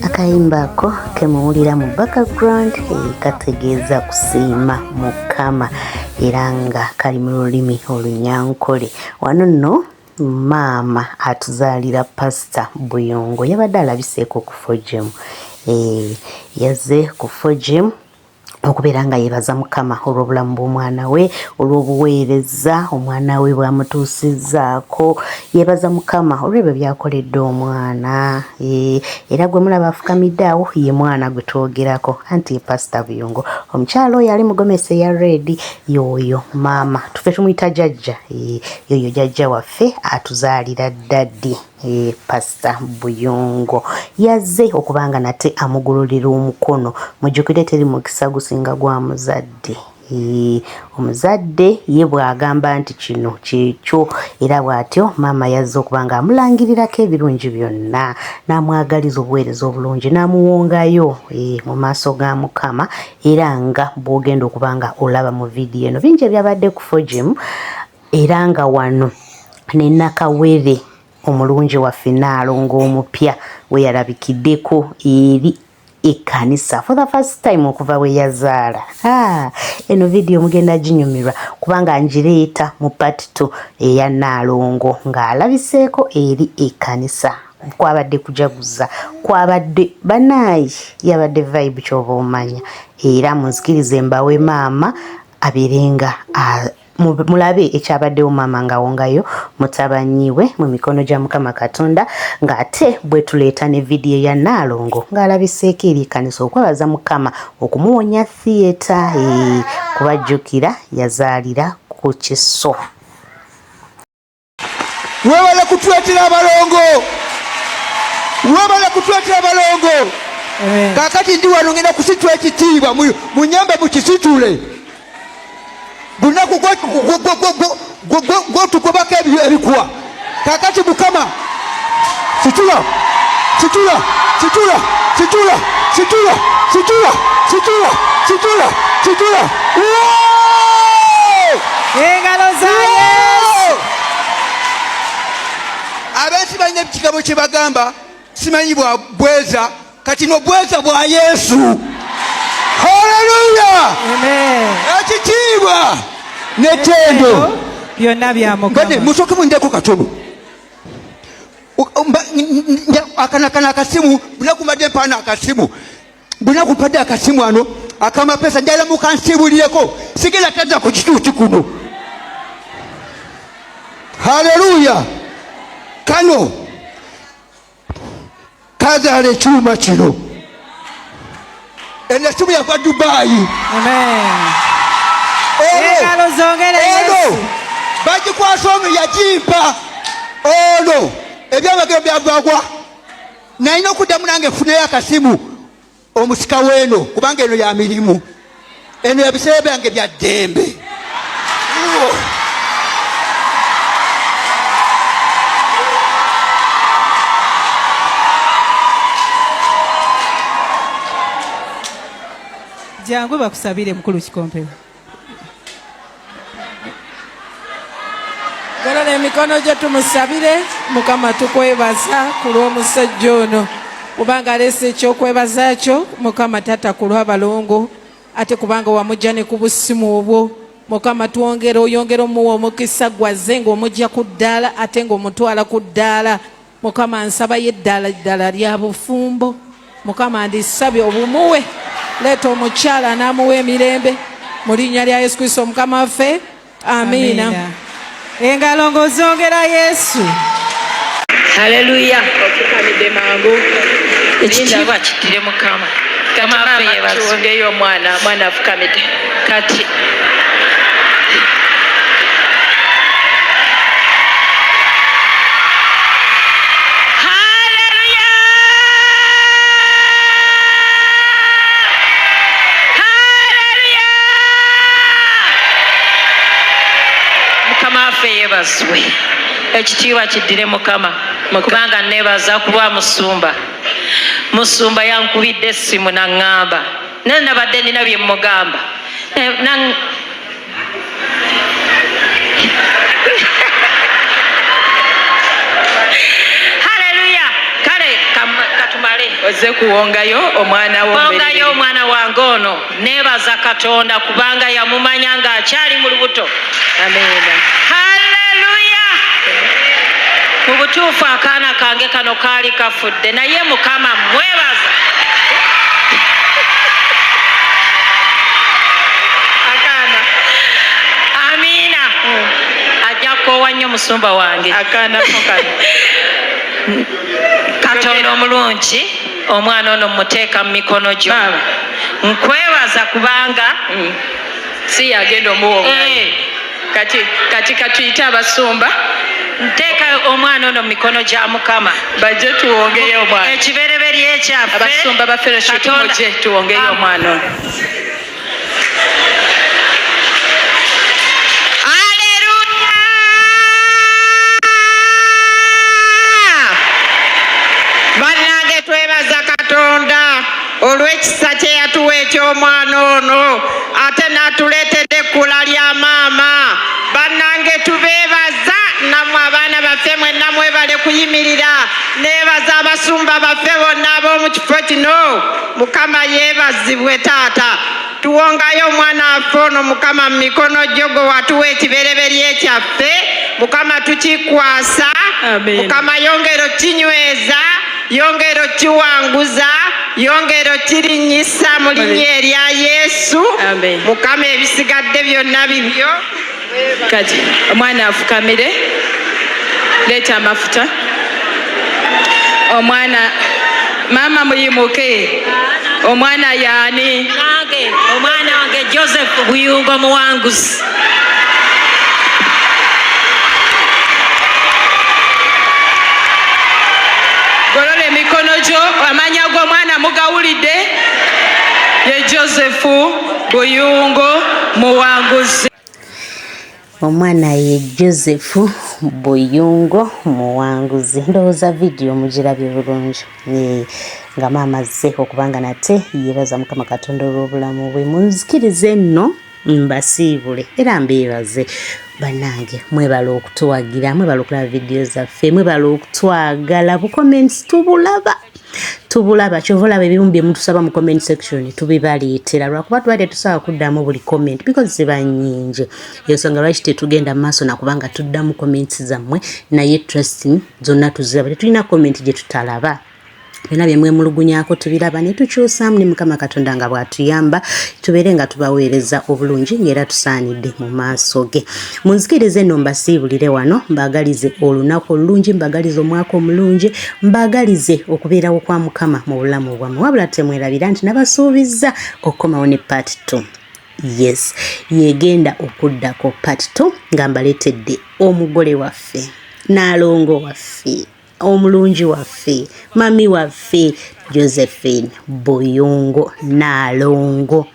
Akayimba ako kemuwulira mu background kategeeza kusiima Mukama era nga kali mu lulimi Olunyankole. Wano nno maama atuzaalira Pastor Buyongo yabadde alabiseeko ku FOGM. Yazze ku FOGM okubeera nga yeebaza Mukama olw'obulamu bw'omwana we, olw'obuweereza omwana we bwamutuusizzaako. Yeebaza Mukama olw'ebyo byakoledde omwana. Era gwe mulaba afukamidde awo ye mwana gwe twogerako, anti ye Pastor Buyongo. Omukyala oyo ali mu gomesi eya red y'oyo maama, tufe tumuyita jjajja. Yoyo jjajja waffe atuzaalira daddi. Pastor Buyongo yazze okubanga nate amugololera omukono. Mujjukire teri mukisa gusinga gwa muzadde. Omuzadde ye bw'agamba nti kino kyekyo, era bw'atyo maama yazze okubanga amulangirirako ebirungi byonna, n'amwagaliza obuweereza obulungi, n'amuwongayo mu maaso ga Mukama. Era nga bw'ogenda okubanga olaba mu vidiyo eno bingi ebyabadde ku FOGM, era nga wano ne Nakawere omulungi waffe Naalongo omupya we yalabikiddeko eri ekkanisa for the first time okuva we yazaala. Eno vidiyo mugenda ginyumirwa kubanga ngireeta mu part 2 eya Naalongo ng'alabiseeko eri ekkanisa. Kwabadde kujaguza, kwabadde banaayi, yabadde vibe ky'oba omanya. Era munzikirize mbawe maama abeerenga mulabe ekyabaddewo maama ng'awongayo mutabani we mu mikono gya Mukama Katonda, ng'ate bwe tuleeta ne vidiyo ya Naalongo ng'alabiseeko eri ekkanisa okwebaza Mukama okumuwonya theatre. Kubajjukira yazaalira ku Kiso. Webale kutwetera abalongo, webale kutwetera abalongo. Kakati ndi wano ngenda kusitula ekitiibwa munyambe mukisitule. Bunaku gwotugobako ebikuwa. Kakati Mukama situla, situla, situla, situla, situla, situla, situla, situla, situla. Engalo za Yesu. Abensi balina ekigabo kye bagamba simanyi bwa bweza, kati no bweza bwa Yesu. Hallelujah. Amen. Ekitiibwa n'ettendo byonna bya Mukama. Bade musooke mundeko katono. Akana akasimu bunakumadde mpaana akasimu. Bunakupadde akasimu ano akamapesa njala mukansibulireko sigera tadda ku kituuti kuno. Hallelujah. Kano kazaala ekyuma kino. Enasimu yava Dubai. Amen. Engalo zongere Yesu. Bagikwasa ono yagimpa. Ono ebyabagero byavagwa. Nalina okuddamu nange nfuneyo akasimu omusika w'eno kubanga eno ya mirimu. Eno ebiseera byange bya ddembe. Jangu bakusabire mukulu Kikompero. Golola emikono gyo tumusabire. Mukama tukwebaza ku lw'omusajja ono kubanga alese ekyokwebaza kyo. Mukama tata ku lw'abalongo ate kubanga wamujja ne ku busimu obwo. Mukama oyongera omuwa omukisa gwazze ng'omujja ku ddaala ate ng'omutwala ku ddaala. Mukama nsaba ye ddala lya bufumbo. Mukama ndisabye obumuwe. Leeta omukyala n'amuwa emirembe mu linnya lya Yesu Kristo Mukama waffe. Amiina. Engalo ng'ozongera Yesu. Haleluya. Ofukamidde mangu. Ekitiibwa kiddire Mukama. Kati yeebazongeyo omwana afukamidde. Kati yeebazwe. Ekitiibwa kiddire Mukama kubanga neebaza ku lwa musumba yankubidde essimu n'aŋŋamba naye nabadde nina bye mmugamba Haleluya. Kale katumale oze kuwongayo omwana wo wongayo omwana wange ono neebaza Katonda kubanga yamumanya ng'akyali mu lubuto. Amina. Haleluya. Mu butuufu akaana kange kano kaali kafudde naye Mukama mwebaza. Akaana. Amiina. Ajja kukoowa nnyo musumba wange. Akaana kano. Katonda omulungi omwana ono muteeka mu mikono gyo. Nkwebaza kubanga si yagenda omuwongayo. Kati katuyite abasumba. Nteeka omwana ono mu mikono gya Mukama. Bajje tuwongeyo omwana. Ekibereberye kyaffe. Abasumba ba fellowship mujje tuwongeyo omwana ono. Bannange twebaza Katonda olw'ekisa kye yatuwa eky'omwana ono ate n'atuleetedde ekkula lya maama. Bannange tubeebaza nammwe abaana baffe mwenna mwebale kuyimirira. Neebaza abasumba baffe bonna ab'omu kifo kino. Mukama yeebazibwe taata. Tuwongayo omwana waffe ono Mukama mu mikono gyo gwe watuwa ekibereberye kyaffe. Mukama tukikwasa. Mukama yongera okinyweza. Yongera okiwanguza. Yongera okirinyisa mu linnya erya Yesu. Mukama ebisigadde byonna bibyo. Kati omwana afukamire. Leeta amafuta. Omwana mama muyimuke. Omwana yaani? Nange omwana wange Joseph Buyungo muwanguzi. Golola emikono gyo. Amanya g'omwana mugawulidde? Ye Joseph Buyungo muwanguzi. Omwana ye Joseph Buyungo muwanguzi. Ndowooza vidiyo mugirabye bulungi nga maama azze okubanga nate yeebaza Mukama Katonda olw'obulamu bwe. Munzikirize nno mbasiibule era mbeebaze. Bannange mwebala okutuwagira, mwebala okulaba vidiyo zaffe, mwebala okutwagala. Bukomenti tubulaba kyova olaba ebimu bye mutusaba mu comment section tubibaleetera lwakuba tuba tetusaba kuddamu buli comment because ziba nnyingi. Ensonga lwaki tetugenda mu maaso nakubanga tuddamu comments zammwe naye trusting zonna tuziraba. Tetulina comment gye tutalaba. Byonna bye mwemulugunyako tubiraba ne tukyusaamu ne Mukama Katonda nga bw'atuyamba tubeere nga tubaweereza obulungi ng'era tusaanidde mu maaso ge. Munzikirize nno mbasiibulire wano, mbaagalize olunaku olulungi, mbaagalize omwaka omulungi, mbaagalize okubeerawo kwa Mukama mu bulamu bwammwe. Wabula temwerabira nti nabasuubizza okukomawo ne part 2. Yes, yegenda okuddako part 2 nga mbaleetedde omugole waffe, Naalongo waffe, omulungi waffe, mami waffe Josephine Buyungo Naalongo.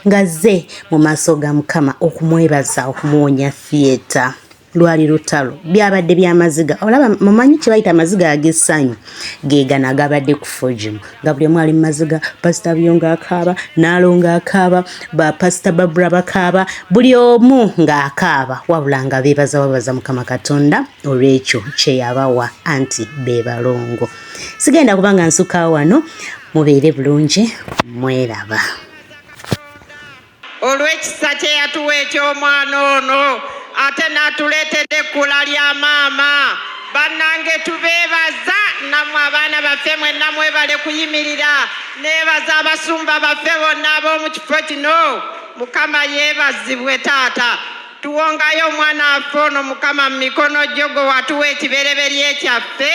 Ngazze mu maaso ga Mukama okumwebaza, okumuwonya theatre. Lwali lutalo byabadde byamaziga. Olaba mumanyi kye bayita amaziga ag'essanyu geegana agabadde ku Fojimu nga buli mwali maziga. Pastor Buyungo akaaba, Naalongo akaaba, ba Pastor Barbara bakaaba, buli omu ng'akaaba wabula nga babaza Mukama Katonda olw'ekyo kye yabawa anti be balongo. Sigenda kubanga nsuka wano, mubeere bulungi, mweraba. Olw'ekisa kye yatuwa eky'omwana ono ate n'atuleetedde ekkula lya maama. Bannange tubeebaza nammwe abaana baffe mwenna mwebale kuyimirira. Neebaza abasumba baffe bonna ab'omu kifo kino. Mukama yeebazibwe taata. Tuwongayo omwana waffe ono Mukama mu mikono gyo gwe watuwa ekibereberye kyaffe.